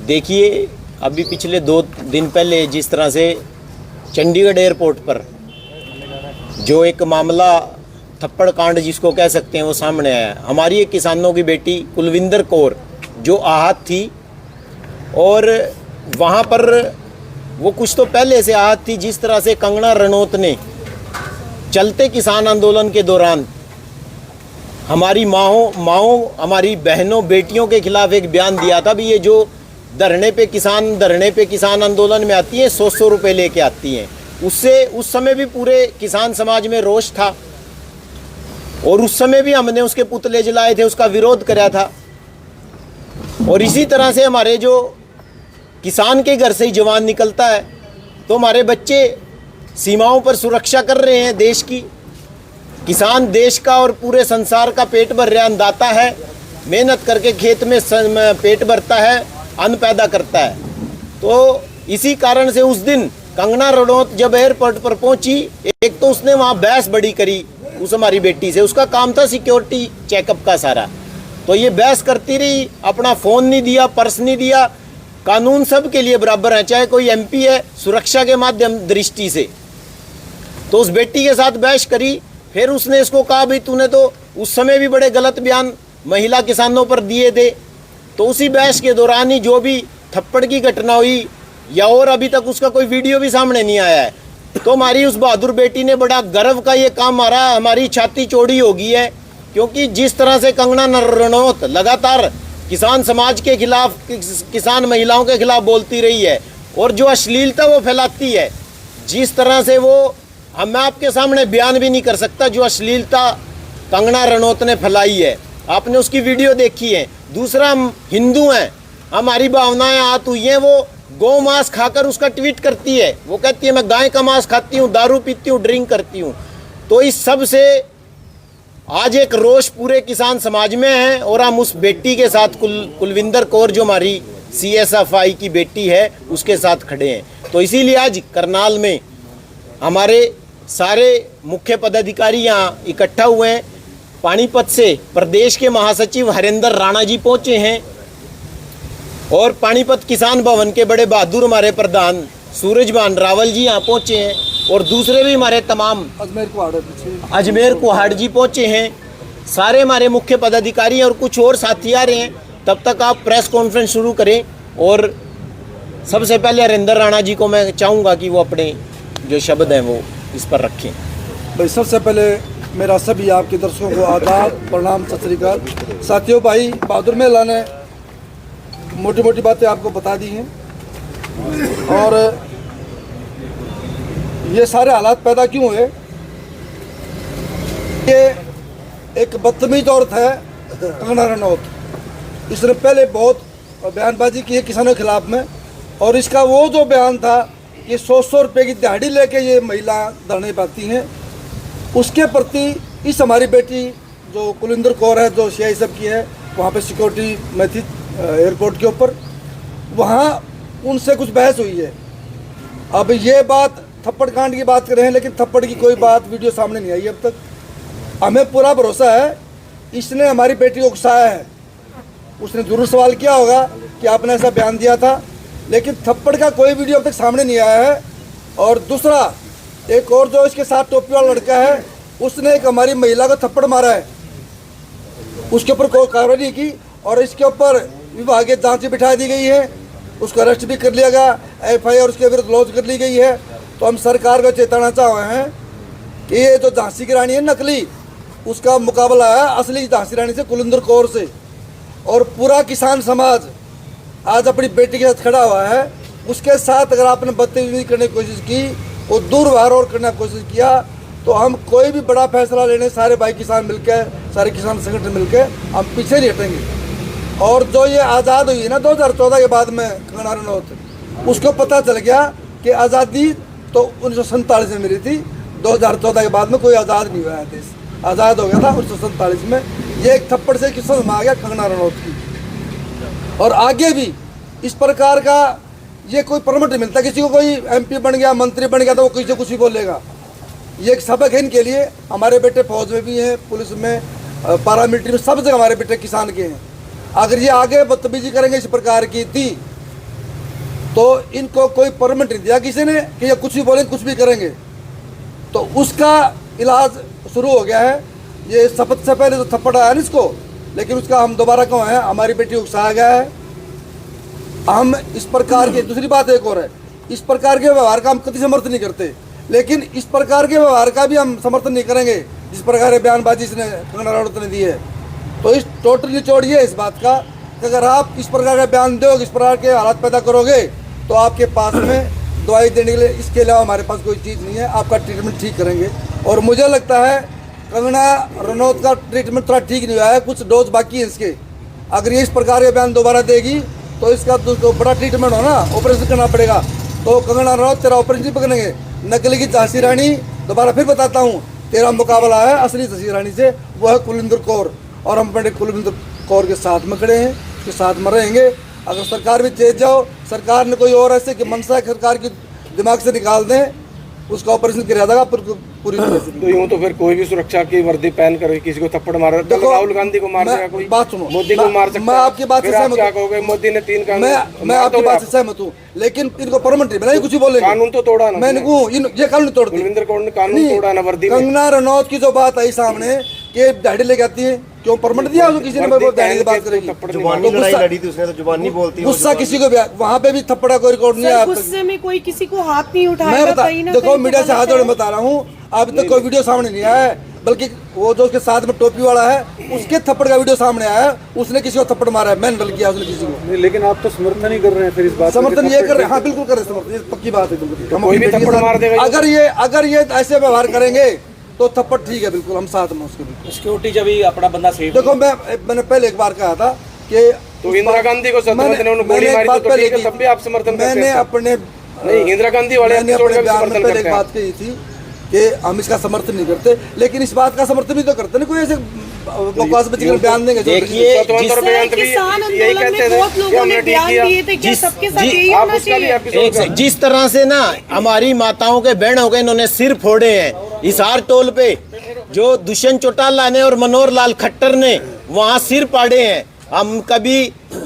देखिए, अभी पिछले 2 दिन पहले जिस तरह से चंडीगढ़ एयरपोर्ट पर जो एक मामला थप्पड़ कांड जिसको कह सकते हैं वो सामने आया। हमारी एक किसानों की बेटी कुलविंदर कौर जो आहत थी और वहाँ पर वो कुछ तो पहले से आहत थी। जिस तरह से कंगना रनौत ने चलते किसान आंदोलन के दौरान हमारी माओ हमारी बहनों बेटियों के खिलाफ एक बयान दिया था भी ये जो धरने पे किसान आंदोलन में आती है 100 रुपये लेके आती हैं। उससे उस समय भी पूरे किसान समाज में रोष था और उस समय भी हमने उसके पुतले जलाए थे, उसका विरोध कराया था। और इसी तरह से हमारे जो किसान के घर से ही जवान निकलता है तो हमारे बच्चे सीमाओं पर सुरक्षा कर रहे हैं देश की। किसान देश का और पूरे संसार का पेट भर रहा अन्नदाता है, मेहनत करके खेत में पेट भरता है, अन्न पैदा करता है। तो इसी कारण से उस दिन कंगना रनौत जब एयरपोर्ट पर पहुंची, एक तो उसने वहां बहस बड़ी करी उस हमारी बेटी से। उसका काम था सिक्योरिटी चेकअप का सारा, तो ये बहस करती रही, अपना फ़ोन नहीं दिया, पर्स नहीं दिया। कानून सब के लिए बराबर है, चाहे कोई एमपी है, सुरक्षा के माध्यम दृष्टि से। तो उस बेटी के साथ बहस करी। फिर उसने इसको कहा भाई तूने तो उस समय भी बड़े गलत बयान महिला किसानों पर दिए थे। तो उसी बहस के दौरान ही जो भी थप्पड़ की घटना हुई या और अभी तक उसका कोई वीडियो भी सामने नहीं आया है। तो हमारी उस बहादुर बेटी ने बड़ा गर्व का ये काम मारा, हमारी छाती चौड़ी हो गई है। क्योंकि जिस तरह से कंगना रनौत लगातार किसान समाज के खिलाफ, किसान महिलाओं के खिलाफ बोलती रही है और जो अश्लीलता वो फैलाती है, जिस तरह से वो मैं आपके सामने बयान भी नहीं कर सकता जो अश्लीलता कंगना रनौत ने फैलाई है। आपने उसकी वीडियो देखी है। दूसरा, हम हिंदू हैं, हमारी भावनाएं आहत हुई हैं। वो गौ मांस खाकर उसका ट्वीट करती है, वो कहती है मैं गाय का मांस खाती हूँ, दारू पीती हूँ, ड्रिंक करती हूँ। तो इस सब से आज एक रोष पूरे किसान समाज में है और हम उस बेटी के साथ कुलविंदर कौर जो हमारी CSFI की बेटी है उसके साथ खड़े हैं। तो इसीलिए आज करनाल में हमारे सारे मुख्य पदाधिकारी यहाँ इकट्ठा हुए हैं। पानीपत से प्रदेश के महासचिव हरेंद्र राणा जी पहुँचे हैं और पानीपत किसान भवन के बड़े बहादुर हमारे प्रधान सूरजभान रावल जी यहाँ पहुँचे हैं और दूसरे भी हमारे तमाम अजमेर कुहाड़ जी पहुँचे हैं। सारे हमारे मुख्य पदाधिकारी और कुछ और साथी आ रहे हैं। तब तक आप प्रेस कॉन्फ्रेंस शुरू करें और सबसे पहले हरेंद्र राणा जी को मैं चाहूँगा कि वो अपने जो शब्द हैं वो इस पर रखें। भाई सबसे पहले मेरा सभी आपके दर्शकों को आदाब, प्रणाम, सत श्री अकाल। साथियों, भाई बहादुर मेला ने मोटी मोटी बातें आपको बता दी हैं और ये सारे हालात पैदा क्यों हुए। ये एक बदतमीज औरत है कंगना रनौत। इसने पहले बहुत बयानबाजी की है किसानों के खिलाफ में और इसका वो जो बयान था ये 100 रुपये की दिहाड़ी लेके ये महिला धरने पाती हैं, उसके प्रति इस हमारी बेटी जो कुलविंदर कौर है जो CSF की है, वहाँ पे सिक्योरिटी में थी एयरपोर्ट के ऊपर, वहाँ उनसे कुछ बहस हुई है। अब ये बात थप्पड़ कांड की बात कर रहे हैं लेकिन थप्पड़ की कोई बात वीडियो सामने नहीं आई अब तक। हमें पूरा भरोसा है इसने हमारी बेटी को उकसाया है। उसने जरूर सवाल किया होगा कि आपने ऐसा बयान दिया था, लेकिन थप्पड़ का कोई वीडियो अब तक सामने नहीं आया है। और दूसरा, एक और जो इसके साथ टोपी वाला लड़का है उसने एक हमारी महिला को थप्पड़ मारा है, उसके ऊपर कोई कार्रवाई नहीं की और इसके ऊपर विभागीय जांच बिठा दी गई है, उसको अरेस्ट भी कर लिया गया, FIR उसके विरुद्ध लॉन्च कर ली गई है। तो हम सरकार को चेताना चाह रहे हैं कि ये जो झांसी की रानी है नकली, उसका मुकाबला है असली झांसी रानी से, कुलविंदर कौर से। और पूरा किसान समाज आज अपनी बेटी के साथ खड़ा हुआ है। उसके साथ अगर आपने बदतमीजी करने की कोशिश की और दुर्व्यवहार और करने की कोशिश किया तो हम कोई भी बड़ा फैसला लेने सारे भाई किसान मिलकर, सारे किसान संगठन मिलकर हम पीछे नहीं हटेंगे। और जो ये आज़ाद हुई है ना 2014 के बाद में कंगना रनौत, उसको पता चल गया कि आज़ादी तो 1947 में मिली थी, 2014 के बाद में कोई आज़ाद नहीं हुआ है देश। आज़ाद हो गया था 1947 में। ये एक थप्पड़ से किस्मत में आ गया कंगना रनौत की। और आगे भी इस प्रकार का ये कोई परमिट नहीं मिलता। किसी को कोई MP बन गया, मंत्री बन गया तो वो किसी से कुछ भी बोलेगा। ये एक सबक है इनके लिए। हमारे बेटे फौज में भी हैं, पुलिस में, पारामिलिट्री में, सब जगह हमारे बेटे किसान के हैं। अगर ये आगे बदतमीजी करेंगे इस प्रकार की थी तो इनको कोई परमिट नहीं दिया किसी ने कि ये कुछ भी बोलेंगे कुछ भी करेंगे। तो उसका इलाज शुरू हो गया है। ये शपथ से पहले तो थप्पड़ आया ना इसको, लेकिन उसका हम दोबारा क्यों है, हमारी बेटी उकसाया गया है। हम इस प्रकार के, दूसरी बात एक और है, इस प्रकार के व्यवहार का हम कभी समर्थन नहीं करते, लेकिन इस प्रकार के व्यवहार का भी हम समर्थन नहीं करेंगे जिस प्रकार की बयानबाजी इसने कंगना रनौत ने दी है। तो इस टोटल निचोड़ ये इस बात का कि अगर आप इस प्रकार का बयान दोगे, इस प्रकार के हालात पैदा करोगे तो आपके पास में दवाई देने के लिए इसके अलावा हमारे पास कोई चीज़ नहीं है। आपका ट्रीटमेंट ठीक करेंगे। और मुझे लगता है कंगना रनौत का ट्रीटमेंट थोड़ा ठीक नहीं हुआ है, कुछ डोज बाकी है इसके। अगर ये इस प्रकार के बयान दोबारा देगी तो इसका तो बड़ा ट्रीटमेंट हो ना, ऑपरेशन करना पड़ेगा। तो कंगना रनौत तेरा ऑपरेशन नहीं पकड़ेंगे। नकली की झांसी रानी, दोबारा फिर बताता हूँ, तेरा मुकाबला है असली झांसी रानी से, वो है कुलविंदर कौर। और हम बड़े कुलविंदर कौर के साथ में खड़े हैं, उसके साथ में रहेंगे। अगर सरकार भी चेत जाओ, सरकार ने कोई और ऐसे कि मनसा सरकार की दिमाग से निकाल दें, उसका ऑपरेशन किया जाएगा पूरी तरह से। तो यूं तो फिर कोई भी सुरक्षा की वर्दी पहन कर किसी को थप्पड़ मार, देखो राहुल गांधी को मार देगा कोई, बात सुनो, मोदी को मार सकता है। मैं आपकी बात से सहमत क्या कहोगे, मोदी ने 3 कानून, मैं आपकी बात से सहमत हूँ, लेकिन इनको परमिट नहीं मिला, कुछ ही बोलेंगे। कानून तो तोड़ा ना, मैंने ये कानून तोड़ती, कुलविंदर कौर ने कानून तोड़ा ना वर्दी में। कंगना रनौत की जो बात आई सामने कि दाढ़ी लेके आती है, क्यों परमिट दिया उसको किसी ने, दाढ़ी की बात करेगी। जुबानी लड़ाई लड़ी थी उसने, तो जुबानी बोलती है, गुस्सा किसी को भी, वहाँ पे भी थप्पड़ा कोई रिकॉर्ड नहीं है। गुस्से में कोई किसी को हाथ नहीं उठाएगा। मैं बता, देखो मीडिया से हाथ जोड़े बता रहा हूँ, अभी तक कोई वीडियो सामने नहीं आया है, बल्कि वो जो उसके साथ में टोपी वाला है उसके थप्पड़ का वीडियो सामने आया है, उसने किसी को थप्पड़ मारा है, मैंने डल किया उसने किसी को। लेकिन आप तो समर्थन नहीं कर रहे हैं फिर इस बात, समर्थन ये कर रहे हैं, हाँ बिल्कुल कर रहे हैं समर्थन, ये पक्की बात है बिल्कुल। कोई भी थप्पड़ मार देगा। अगर ये ऐसे व्यवहार करेंगे तो थप्पड़ ठीक है, बिल्कुल हम साथ में उसके। बिल्कुल सिक्योरिटी जब ही अपना बंदा सेफ। देखो मैंने पहले एक बार कहा था कि तो इंदिरा गांधी को गोली मारी तो ठीक है, तब भी आप समर्थन करते हैं। मैंने अपने नहीं, इंदिरा गांधी वाले मैंने अपने बयान में पहले एक बात कही थी कि हम इसका समर्थन नहीं करते, लेकिन इस बात का समर्थन भी तो करते नहीं, कोई ऐसे बकवास बच्चे बयान देंगे। देखिए किसान आंदोलन में बहुत लोगों ने बयान दिए थे, क्या सबके साथ यही होना चाहिए? जिस तरह से ना हमारी माताओं के बहनों के इन्होंने सिर फोड़े हैं हिसार टोल पे, जो दुष्यंत चौटाला ने और मनोहर लाल खट्टर ने वहां सिर पाड़े हैं,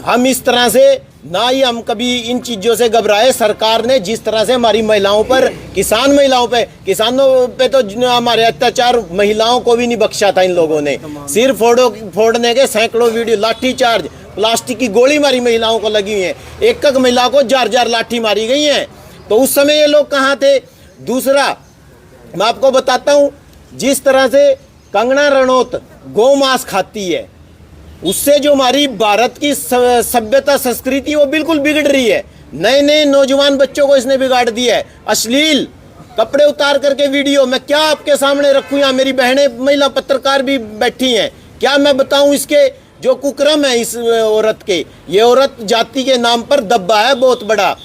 हम इस तरह से ना ही हम कभी इन चीजों से घबराए। सरकार ने जिस तरह से हमारी महिलाओं पर, किसानों पे तो हमारे अत्याचार महिलाओं को भी नहीं बख्शा था इन लोगों ने। सिर फोड़ने के सैकड़ों वीडियो, लाठीचार्ज, प्लास्टिक की गोली मारी महिलाओं को लगी हुई है, एक महिला को 4 लाठी मारी गई है। तो उस समय ये लोग कहाँ थे? दूसरा मैं आपको बताता हूँ, जिस तरह से कंगना रनौत गौ मांस खाती है, उससे जो हमारी भारत की सभ्यता संस्कृति वो बिल्कुल बिगड़ रही है। नए नए नौजवान बच्चों को इसने बिगाड़ दिया है। अश्लील कपड़े उतार करके वीडियो, मैं क्या आपके सामने रखूं? यहाँ मेरी बहनें महिला पत्रकार भी बैठी हैं, क्या मैं बताऊं इसके जो कुकर्म है इस औरत के? ये औरत जाति के नाम पर दब्बा है बहुत बड़ा,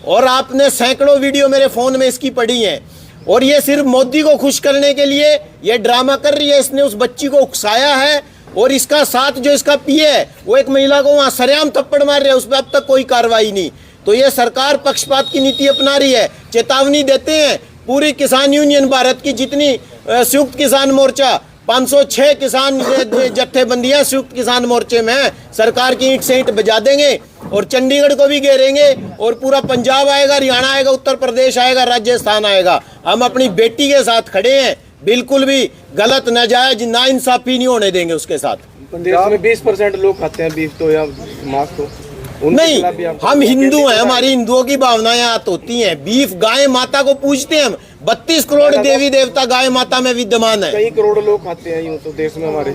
और आपने सैकड़ों वीडियो मेरे फोन में इसकी पड़ी हैं। और ये सिर्फ मोदी को खुश करने के लिए ये ड्रामा कर रही है। इसने उस बच्ची को उकसाया है, और इसका साथ जो इसका पीए है वो एक महिला को वहां सरेआम थप्पड़ मार रहे हैं, उस पर अब तक कोई कार्रवाई नहीं। तो ये सरकार पक्षपात की नीति अपना रही है। चेतावनी देते हैं पूरी किसान यूनियन भारत की जितनी संयुक्त किसान मोर्चा, 506 किसान जत्थेबंदियां संयुक्त किसान मोर्चे में है, सरकार की ईंट से ईंट बजा देंगे और चंडीगढ़ को भी घेरेंगे, और पूरा पंजाब आएगा, हरियाणा आएगा, उत्तर प्रदेश आएगा, राजस्थान आएगा। हम अपनी बेटी के साथ खड़े हैं, बिल्कुल भी गलत नाजायज ना इंसाफी नहीं होने देंगे उसके साथ। पंजाब में 20% लोग खाते हैं बीफ तो या मांस तो, नहीं हम हिंदू हैं, हमारी हिंदुओं की भावनाएं आत होती हैं। बीफ गाय माता को पूजते हैं हम, 32 करोड़ देवी देवता गाय माता में विद्यमान है। कई करोड़ लोग खाते हैं यूं तो देश में हमारे।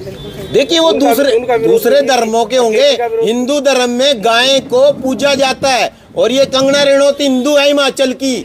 देखिए वो दूसरे धर्मों के होंगे, हिंदू धर्म में गाय को पूजा जाता है। और ये कंगना रनौत हिंदू है हिमाचल की,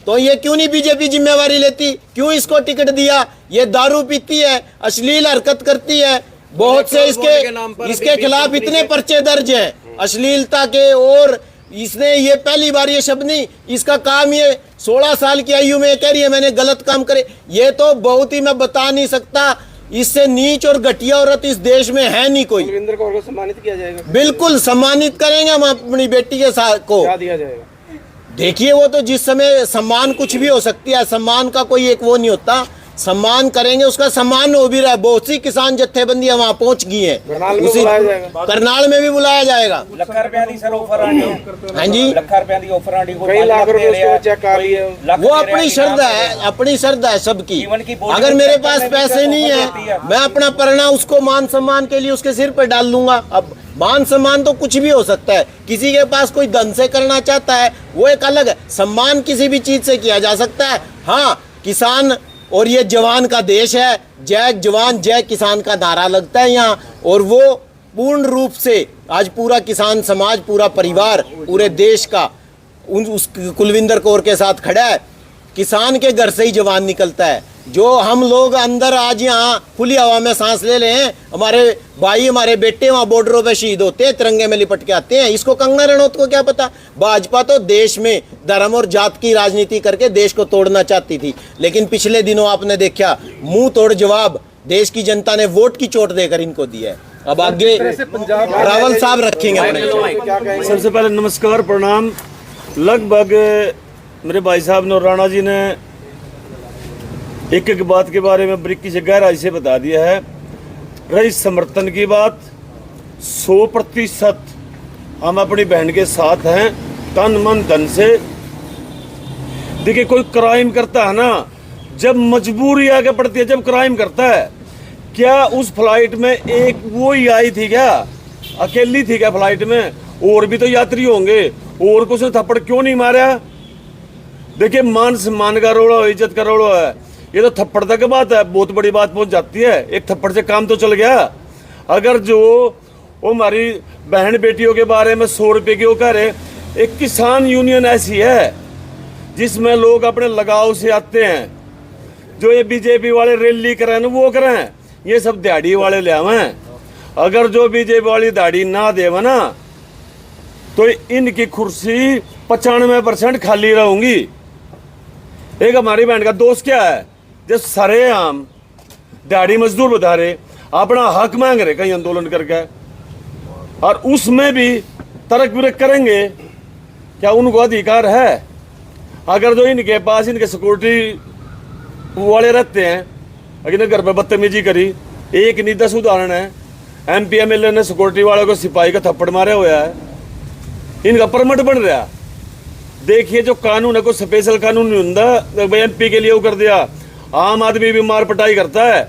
तो ये क्यों नहीं बीजेपी जिम्मेवारी लेती? क्यों इसको टिकट दिया? ये दारू पीती है, अश्लील हरकत करती है, बहुत से इसके खिलाफ इतने पर्चे दर्ज हैं अश्लीलता के। और इसने ये पहली बार ये शब्द नहीं, इसका काम ये 16 साल की आयु में कह रही है मैंने गलत काम करे। ये तो बहुत ही मैं बता नहीं सकता, इससे नीच और घटिया औरत इस देश में है नहीं कोई। कुलविंदर कौर को सम्मानित किया जाएगा, बिल्कुल सम्मानित करेंगे हम अपनी बेटी के साथ को। क्या दिया जाएगा? देखिए वो तो जिस समय सम्मान कुछ भी हो सकती है, सम्मान का कोई एक वो नहीं होता, सम्मान करेंगे, उसका सम्मान हो भी रहा है। बहुत सी किसान जत्थेबंदियां वहां पहुंच गई हैं, उसी करनाल में भी बुलाया जाएगा। ਲੱਖਾਂ ਰੁਪਏ ਦੀ ਸਰ ਆਫਰ ਆਣੀ ਹੈ। हाँ जी, ਲੱਖਾਂ ਰੁਪਏ ਦੀ ਆਫਰ ਆਣੀ ਕੋਈ कई लाख रुपए उसको चेक आ रही है। वो अपनी श्रद्धा है, अपनी श्रद्धा है सबकी। अगर मेरे पास पैसे नहीं है, मैं अपना पढ़ना उसको मान सम्मान के लिए उसके सिर पर डाल लूंगा। अब मान सम्मान तो कुछ भी हो सकता है, किसी के पास कोई धन से करना चाहता है वो एक अलग है, सम्मान किसी भी चीज से किया जा सकता है। हाँ, किसान और ये जवान का देश है, जय जवान जय किसान का नारा लगता है यहाँ, और वो पूर्ण रूप से आज पूरा किसान समाज, पूरा परिवार, पूरे देश का उस कुलविंदर कौर के साथ खड़ा है। किसान के घर से ही जवान निकलता है। जो हम लोग अंदर आज यहाँ खुली हवा में सांस ले रहे हैं, हमारे भाई हमारे बेटे वहाँ बॉर्डरों पे शहीद होते हैं, तिरंगे में लिपट के आते हैं। इसको कंगना रनौत को क्या पता? भाजपा तो देश में धर्म और जात की राजनीति करके देश को तोड़ना चाहती थी, लेकिन पिछले दिनों आपने देखा मुंह तोड़ जवाब देश की जनता ने वोट की चोट देकर इनको दिया है। अब आगे रावल साहब रखेंगे अपने। सबसे पहले नमस्कार, प्रणाम। लगभग मेरे भाई साहब ने और राणा जी ने एक एक बात के बारे में बारीकी से गहराई से बता दिया है। रही समर्थन की बात, 100% हम अपनी बहन के साथ हैं, तन मन धन से। देखिए, कोई क्राइम करता है ना, जब मजबूरी आगे पड़ती है, जब क्राइम करता है, क्या उस फ्लाइट में एक वो ही आई थी क्या? अकेली थी क्या फ्लाइट में? और भी तो यात्री होंगे, और को उसने थप्पड़ क्यों नहीं मारा? देखिए, मान सम्मान का रोड़ा, इज्जत का रोड़ा है, ये तो थप्पड़ तक बात है, बहुत बड़ी बात पहुंच जाती है। एक थप्पड़ से काम तो चल गया। अगर जो वो हमारी बहन बेटियों के बारे में 100 रुपये की वो कह रहे, एक किसान यूनियन ऐसी है जिसमें लोग अपने लगाव से आते हैं। जो ये बीजेपी वाले रैली करें ना, वो करें, ये सब दिहाड़ी वाले ले आवें। अगर जो बीजेपी वाली दिहाड़ी ना देवे ना, तो इनकी कुर्सी 95% खाली रहूंगी। एक हमारी बहन का दोस्त क्या है, जब सरेआम दिहाड़ी मजदूर बता रहे, अपना हक मांग रहे कहीं आंदोलन करके, और उसमें भी तर्क विरक करेंगे, क्या उनको अधिकार है? अगर जो इनके पास इनके सिक्योरिटी वाले रहते हैं, अगर घर पर बदतमीजी करी, एक नहीं 10 उदाहरण है। MP MLA ने सिक्योरिटी वाले को सिपाही का थप्पड़ मारा हुआ है, इनका परमिट बन रहा। देखिए, जो कानून है, कोई स्पेशल कानून नहीं होता भाई MP के लिए वो कर दिया। आम आदमी भी मार पटाई करता है।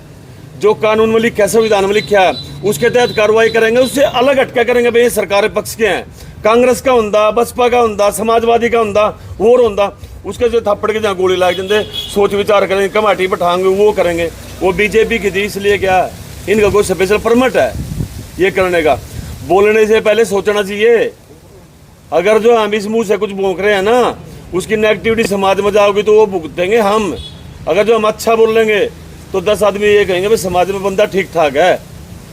जो कानून में लिखा है, संविधान में लिखा है, उसके तहत कार्रवाई करेंगे, उससे अलग हटका करेंगे। भाई ये सरकार पक्ष के हैं, कांग्रेस का होंदा, बसपा का होंदा, समाजवादी का होंदा, और होंदा, उसके जो थप्पड़ के जहाँ गोली लाग जाते, सोच विचार करेंगे, कमाटी बैठाएंगे, वो करेंगे। वो बीजेपी की थी, इसलिए क्या इनका कोई स्पेशल परमिट है ये करने का? बोलने से पहले सोचना चाहिए। अगर जो हम इस मुंह से कुछ भोंक रहे हैं ना, उसकी नेगेटिविटी समाज में जाओगी तो वो भुगतेंगे हम। अगर जो हम अच्छा बोलेंगे तो 10 आदमी ये कहेंगे भाई समाज में बंदा ठीक ठाक है।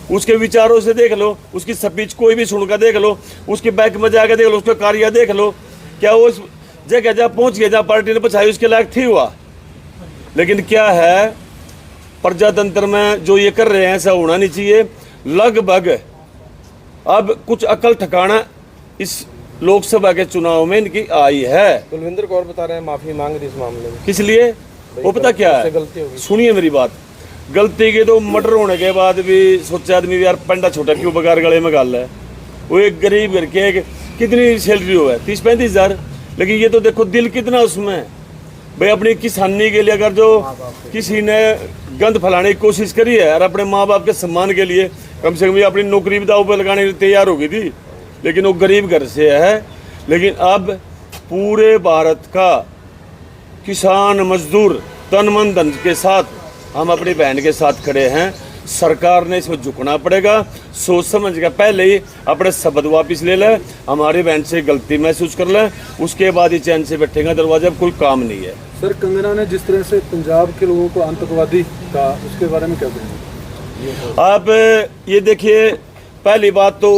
उसके विचारों से देख लो, उसकी स्पीच कोई भी सुनकर देख लो, उसके बैक में जाकर देख लो, उसका कार्य देख लो, क्या वो उस जगह जहाँ पहुँच गया, जहाँ पार्टी ने पछाई, उसके लायक थी हुआ? लेकिन क्या है, प्रजातंत्र में जो ये कर रहे हैं ऐसा होना नहीं चाहिए। लगभग अब कुछ अकल ठिकाना इस लोकसभा के चुनाव में इनकी आई है। कुलविंदर कौर बता रहे हैं माफी मांग रही इस मामले में। किस लिए? वो पता क्या है, सुनिए मेरी बात। गलती की तो मर्डर होने के बाद भी सोचे आदमी भी यार पंडा छोटा क्यों बगार गले में गाल है। वो एक गरीब घर के कितनी सैलरी हो है, 30-35 हज़ार, लेकिन ये तो देखो दिल कितना उसमें। भाई अपनी किसानी के लिए अगर जो किसी ने गंद फैलाने की कोशिश करी है और अपने माँ बाप के सम्मान के लिए कम से कम अपनी नौकरी भी दाव पर लगाने के लिए तैयार हो गई थी, लेकिन वो गरीब घर से है। लेकिन अब पूरे भारत का किसान मजदूर तन मन धन के साथ हम अपनी बहन के साथ खड़े हैं। सरकार ने इसमें झुकना पड़ेगा, सोच समझ के पहले ही अपने शब्द वापस ले ले, हमारी बहन से गलती महसूस कर ले, उसके बाद ही चैन से बैठेगा दरवाजा। कोई काम नहीं है। सर, कंगना ने जिस तरह से पंजाब के लोगों को आतंकवादी कहा, उसके बारे में क्या कहेंगे आप? ये देखिए, पहली बात तो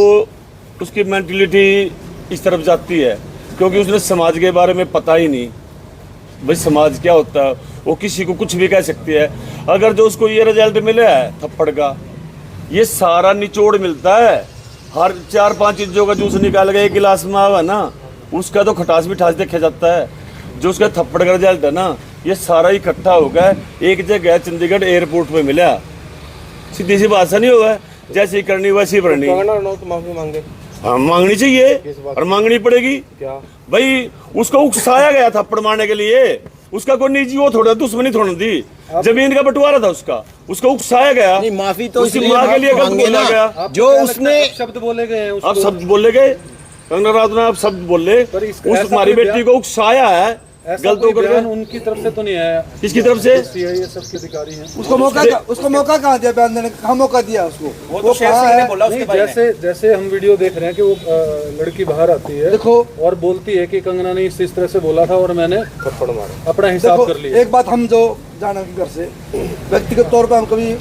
उसकी मेंटलिटी इस तरफ जाती है क्योंकि उसने समाज के बारे में पता ही नहीं। भाई समाज क्या होता है, वो किसी को कुछ भी कह सकती है। अगर जो उसको ये रिजल्ट मिला है थप्पड़ का, ये सारा निचोड़ मिलता है। हर 4-5 चीज़ों का जूस निकाल के एक गिलास में आवा ना, उसका तो खटास भी ठास देखा जाता है। जो उसका थप्पड़ का रिजल्ट है ना, ये सारा इकट्ठा होगा एक जगह चंडीगढ़ एयरपोर्ट पे मिला। सीधी सी बात नहीं होगा, जैसी करनी वैसी भरनी। कंगना रनौत माफी मांगे, हाँ मांगनी चाहिए और मांगनी पड़ेगी। क्या भाई उसको उकसाया गया था थप्पड़ मारने के लिए, उसका कोई निजी वो थोड़ा दुश्मनी थोड़ी थी, जमीन का बंटवारा था उसको उकसाया गया। नहीं, माफी तो उसकी माँ के लिए गलत बोला गया। जो उसने शब्द बोले गए हैं अब शब्द बोले गए, कंगना रनौत ने अब शब्द बोले, उस हमारी बेटी को उकसाया है, गलत होकर बयान उनकी तरफ से तो नहीं आया। किसकी तरफ से? सीआईएसएफ के अधिकारी हैं। उसको मौका कहाँ दिया बयान देने का? कहाँ मौका दिया उसको? वो तो शेर सिंह ने बोला उसके भाई ने। जैसे हम वीडियो देख रहे हैं कि वो लड़की बाहर आती है, देखो, और बोलती है कि कंगना ने इस तरह से बोला था और मैंने थप्पड़ मारा, अपना हिसाब कर लिया। एक बात हम जो जाना कि घर से व्यक्तिगत तौर पर हम कभी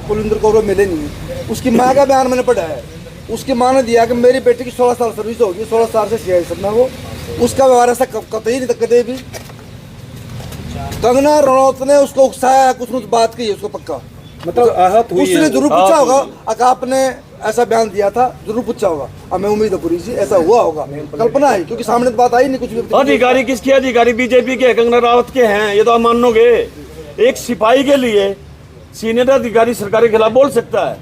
कुलविंदर कौर को मिले नहीं। उसकी माँ का बयान मैंने पढ़ा है। उसकी माँ ने दिया कि मेरी बेटी की 16 साल सर्विस होगी, 16 साल से सीआईएसएफ में वो। उसका व्यवहार ऐसा कतई नहीं, कतई भी। कंगना रनौत ने उसको उकसाया, कुछ बात की उसको पक्का, मतलब आहत हुई उसने है। जरूर पूछा होगा अगर आपने ऐसा बयान दिया था, जरूर पूछा होगा। हमें उम्मीद है पूरी सी ऐसा हुआ होगा, कल्पना है, क्योंकि सामने तो बात आई नहीं कुछ भी। अधिकारी किसके? अधिकारी बीजेपी के, कंगना रावत के हैं, ये तो आप मानोगे। एक सिपाही के लिए सीनियर अधिकारी सरकार के खिलाफ बोल सकता है,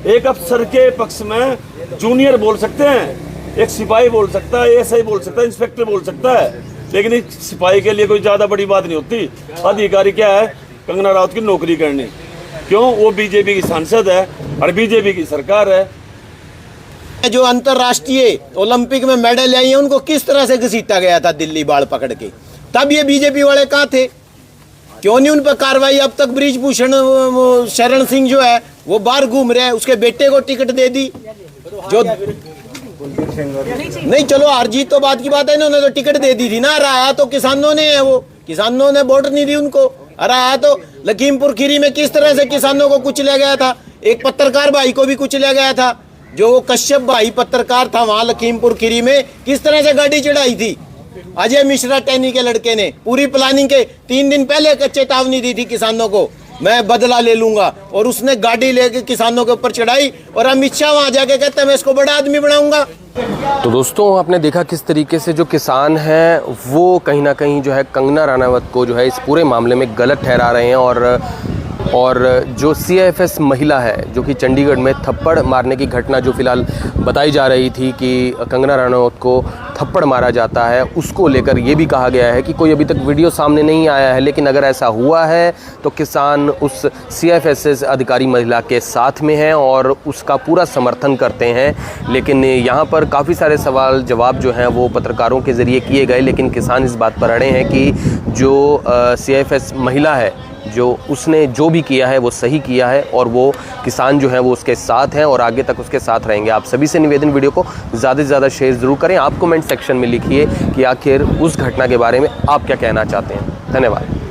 एक अफसर के पक्ष में जूनियर बोल सकते हैं, एक सिपाही बोल सकता है, एएसआई बोल सकता है, इंस्पेक्टर बोल सकता है, लेकिन एक सिपाही के लिए कोई ज्यादा बड़ी बात नहीं होती। अधिकारी क्या है? कंगना रावत की नौकरी करनी। क्यों? वो बीजेपी की सांसद है और बीजेपी की सरकार है। जो अंतरराष्ट्रीय ओलंपिक में मेडल लाई है उनको किस तरह से घसीटा गया था दिल्ली बाढ़ पकड़ के, तब ये बीजेपी वाले कहाँ थे? क्यों नहीं उन पर कार्रवाई? अब तक ब्रिजभूषण शरण सिंह जो है वो बाहर घूम रहे हैं, उसके बेटे को टिकट दे दी। जो नहीं, चलो हार जीत तो बात की बात है, इन्होंने तो टिकट दे दी थी ना। हराया तो किसानों ने है, वो किसानों ने वोट नहीं दी उनको। हराया तो लखीमपुर खीरी में किस तरह से किसानों को कुचला गया था, एक पत्रकार भाई को भी कुचला गया था, जो वो कश्यप भाई पत्रकार था वहां लखीमपुर खीरी में, किस तरह से गाड़ी चढ़ाई थी अजय मिश्रा टैनी के लड़के ने। पूरी प्लानिंग के 3 दिन पहले चेतावनी दी थी किसानों को, मैं बदला ले लूंगा, और उसने गाड़ी लेके किसानों के ऊपर चढ़ाई, और अमित शाह वहां जाके कहते हैं मैं इसको बड़ा आदमी बनाऊंगा। तो दोस्तों आपने देखा किस तरीके से जो किसान हैं वो कहीं ना कहीं जो है कंगना रनावत को जो है इस पूरे मामले में गलत ठहरा रहे हैं, और जो सीआईएसएफ महिला है जो कि चंडीगढ़ में थप्पड़ मारने की घटना जो फिलहाल बताई जा रही थी कि कंगना रनौत को थप्पड़ मारा जाता है, उसको लेकर ये भी कहा गया है कि कोई अभी तक वीडियो सामने नहीं आया है, लेकिन अगर ऐसा हुआ है तो किसान उस सीआईएसएफ अधिकारी महिला के साथ में हैं और उसका पूरा समर्थन करते हैं। लेकिन यहाँ पर काफ़ी सारे सवाल जवाब जो हैं वो पत्रकारों के ज़रिए किए गए, लेकिन किसान इस बात पर अड़े हैं कि जो सीआईएसएफ महिला है जो उसने जो भी किया है वो सही किया है, और वो किसान जो हैं वो उसके साथ हैं और आगे तक उसके साथ रहेंगे। आप सभी से निवेदन, वीडियो को ज़्यादा से ज़्यादा शेयर ज़रूर करें। आप कमेंट सेक्शन में लिखिए कि आखिर उस घटना के बारे में आप क्या कहना चाहते हैं। धन्यवाद।